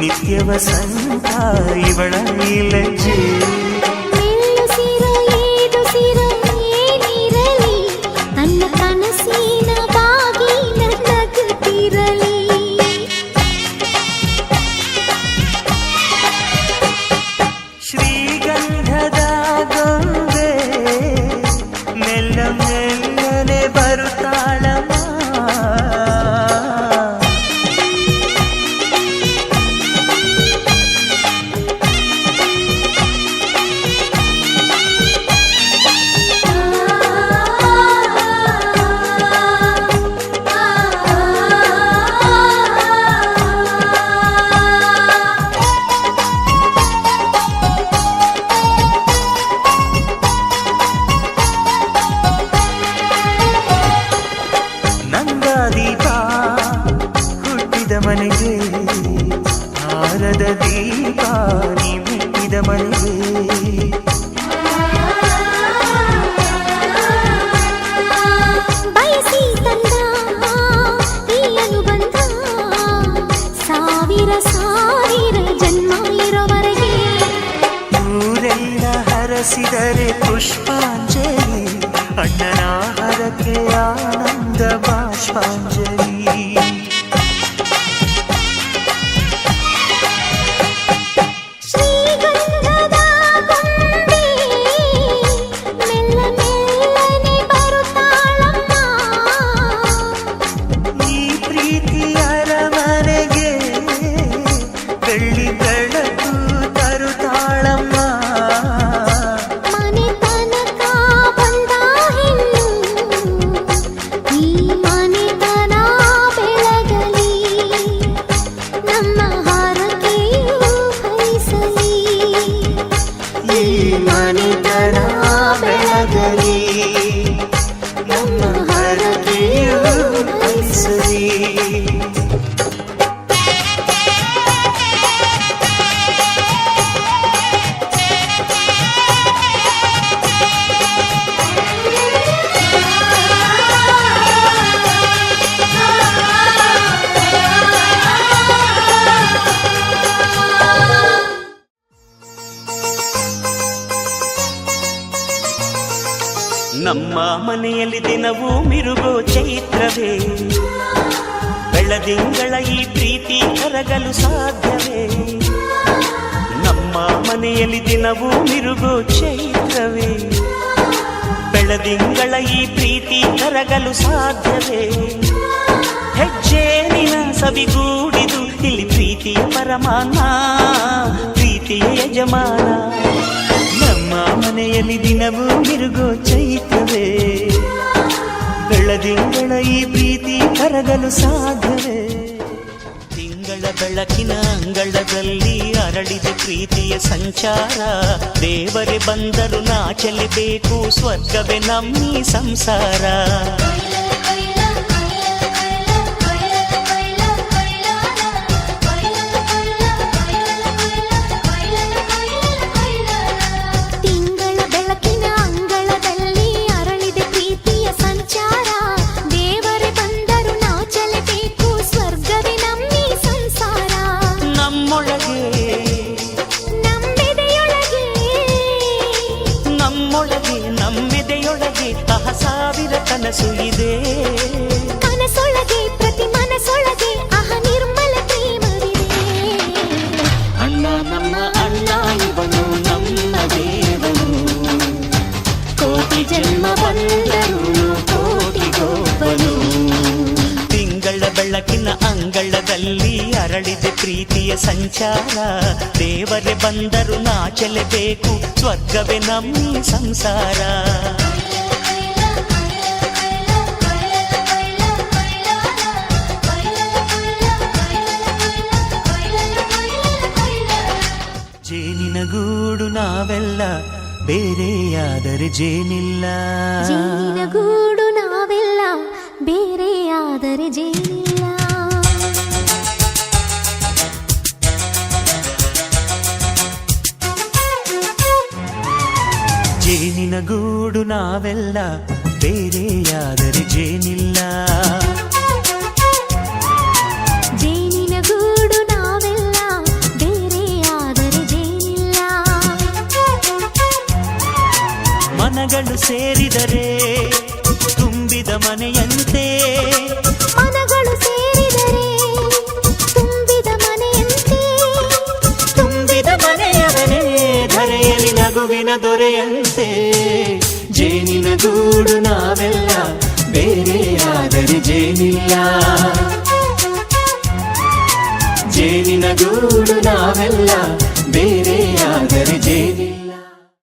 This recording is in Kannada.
ನಿತ್ಯ ವಸಂತ ಇವಳ ಲಜ್ಜೆ. ಶ್ರೀಗಂಧದ ಗೊಂಬೆ ಮೆಲ್ಲ ಮೆಲ್ಲನೆ ಬರುತ್ತಾಳಮ್ಮ. ಮನೆಗೆ ಹಾರದ ದೀಪ ನೀ ಮೆಟ್ಟಿದ ಮನೆಗೆ. ಬಯಸಿ ತಂದ ಈಯಲು ಬಂದ ಸಾವಿರ ಸಾವಿರ ಜನ್ಮ ಇರೋವರೆಗೆ. ಊರೆಲ್ಲ ಹರಸಿದರೆ ಪುಷ್ಪಾಂಜಲಿ, ಅಣ್ಣನ ಹರಕೆ ಆನಂದ ಬಾಷ್ಪಾಂಜಲಿ. ಮನಿತನ ಬೆಳಗಲಿ, ನಮ್ಮ ಹರಕೆಯು ಫಲಿಸಲಿ. ನಮ್ಮ ಮನೆಯಲ್ಲಿ ದಿನವೂ ಮಿರುಗೋ ಚೈತ್ರವೇ, ಬೆಳದಿಂಗಳ ಈ ಪ್ರೀತಿ ಕರಗಲು ಸಾಧ್ಯವೇ? ನಮ್ಮ ಮನೆಯಲ್ಲಿ ದಿನವೂ ಮಿರುಗೋ ಚೈತ್ರವೇ, ಬೆಳದಿಂಗಳ ಈ ಪ್ರೀತಿ ಕರಗಲು ಸಾಧ್ಯವೇ? ಹೆಜ್ಜೇನಿನ ಸವಿಗೂಡಿದು ಇಲ್ಲಿ ಪ್ರೀತಿಯ ಪರಮಾನ, ಪ್ರೀತಿಯ ಯಜಮಾನ. ನಮ್ಮ ಮನೆಯಲ್ಲಿ ದಿನವೂ ಮಿರುಗೋ ಚೈತ್ರವೇ, ಬೆಳದಿಂಗಳ ಈ ಪ್ರೀತಿ ಕರಗಲು ಸಾಧ್ಯವೇ? ತಿಂಗಳ ಬೆಳಕಿನ ಅಂಗಳದಲ್ಲಿ ಅರಳಿದ ಪ್ರೀತಿಯ ಸಂಚಾರ, ದೇವರೇ ಬಂದರು ನಾಚಲಿಬೇಕು, ಸ್ವರ್ಗವೇ ನಮ್ಮಿ ಸಂಸಾರ. ನಮ್ಮೆದೆಯೊಳಗೆ ಸಾವಿರ ಕನಸು ಇದೆ, ಕನಸೊಳಗೆ ಪ್ರತಿ ಮನಸೊಳಗೆ ನಿರ್ಮಲ ಪ್ರೇಮವಿದೆ. ಅಣ್ಣ ನಮ್ಮ ಅಣ್ಣ ಇವನು ನಮ್ಮ ದೇವನು, ಕೋಟಿ ಜನ್ಮ ಬಂದರು ಕೋಟಿಗೊಬ್ಬನು. ತಿಂಗಳ ಬೆಳಕಿನ ಅಂಗಳದಲ್ಲಿ ಅರಳಿದೆ ಪ್ರೀತಿಯ ಸಂಚಾರ, ದೇವರೇ ಬಂದರು ನಾಚಲೇಬೇಕು, ಸ್ವರ್ಗವೇ ನಮ್ಮಿ ಸಂಸಾರ. ಜೇನಿನ ಗೂಡು ನಾವೆಲ್ಲ, ಬೇರೆಯಾದರೆ ಜೇನಿಲ್ಲ. ಜೇನಿನ ಗೂಡು ನಾವೆಲ್ಲ, ಬೇರೆಯಾದರೆ ಜೇನಿಲ್ಲ. ಜೇನಿನ ಗೂಡು ನಾವೆಲ್ಲ, ಬೇರೆಯಾದರೆ ಜೇನಿಲ್ಲ. ಜೇನಿನ ಗೂಡು ನಾವೆಲ್ಲ, ಮನಗಳು ಸೇರಿದರೆ ತುಂಬಿದ ಮನೆಯಂತೆ ಮನಗಳು ಸೇರಿದರೆ ತುಂಬಿದ ಮನೆಯಂತೆ ತುಂಬಿದ ಮನೆಯವನೇ ಧರೆಯಲ್ಲಿ ನಗುವಿನ ದೊರೆಯಂತೆ ಜೇನಿನ ಗೂಡು ನಾವೆಲ್ಲ ಬೇರೆಯಾದರೆ ಜೇನಿಲ್ಲ ಜೇನಿನ ಗೂಡು ನಾವೆಲ್ಲ ಬೇರೆಯಾದರೆ